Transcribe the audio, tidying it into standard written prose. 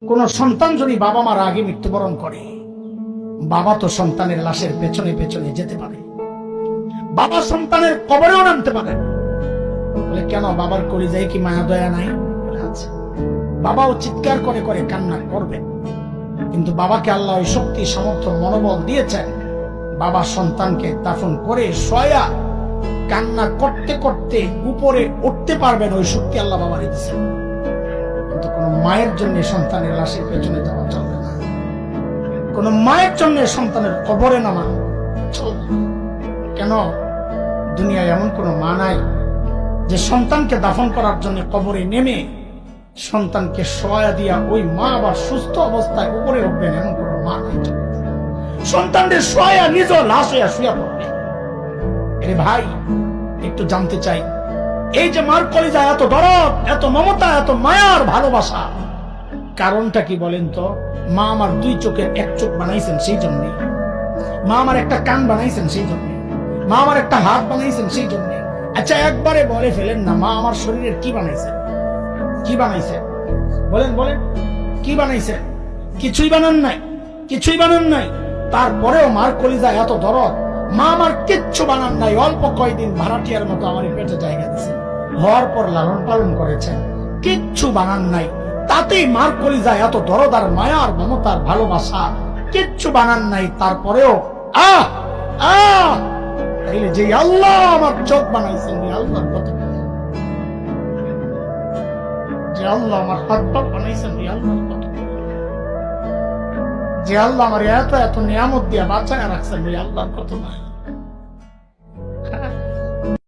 কোন সন্তান যদি বাবা মার আগে মৃত্যুবরণ করে, বাবা তো সন্তানের লাশের পেছনে পেছনে যেতে পারে, বাবা সন্তানের কবরেও নামতে পারে। বলে কেন, বাবার কলিজায় কি মায়া দয়া নাই? আছে। বাবাও চিৎকার করে করে কান্না করবে, কিন্তু বাবাকে আল্লাহ ওই শক্তি সামর্থ্য মনোবল দিয়েছেন, বাবা সন্তানকে দাফন করে শোয়া কান্না করতে করতে উপরে উঠতে পারবেন, ওই শক্তি আল্লাহ বাবার দিয়েছেন। কিন্তু কোন মায়ের জন্য সন্তানের লাশের পেছনে যাওয়া চলবে না, কোন মায়ের জন্য সন্তানের কবরে নামা চলবে না। কেন, দুনিয়ায় এমন কোন মা নাই যে সন্তানকে দাফন করার জন্য কবরে নেমে সন্তানকে শোয়া দিয়া ওই মা আবার সুস্থ অবস্থায় উপরে উঠবেন, এমন কোন মা নাই। সন্তানদের শোয়া নিজ লাশ হইয়া শুয়া পড়বে। আরে ভাই, একটু জানতে চাই, এই যে মার কলিজা এত দরদ, এত মমতা, এত মায়ার ভালোবাসা, কারণটা কি বলেন তো? মা আমার দুই চোখের এক চোখ বানাইছেন সেই জন্য, মা আমার একটা কান বানাইছেন সেই জন্য, মা আমার একটা হাত বানাইছেন সেই জন্য। আচ্ছা একবারে বলে ফেলেন না, মা আমার শরীরের কি বানাইছেন? কি বানাইছেন বলেন, বলেন কি বানাইছেন? কিছুই বানান নাই, কিছুই বানান নাই। তারপরেও মার কলিজা এত দরদ, মা আমার কিচ্ছু বানান নাই, অল্প কয়দিন ভাড়াটিয়ার মতো আমার পেটে জায়গা দিয়েছে, হওয়ার পর লালন পালন করেছেন, কিচ্ছু বানান নাই। তাতেই মার কলিজা এত দরদ আর মায়ার মমতার ভালোবাসা, কিচ্ছু বানান নাই। তারপরেও তাইলে যে আল্লাহ আমার চোখ বানাইছেন, আল্লাহর কত, যে আল্লাহ আমার হাত পা বানাইছেন, আল্লাহর কত, যে আল্লাহ আমার এত এত নিয়ামত দিয়া বাঁচায় রাখছেন, আল্লাহর কত নাই।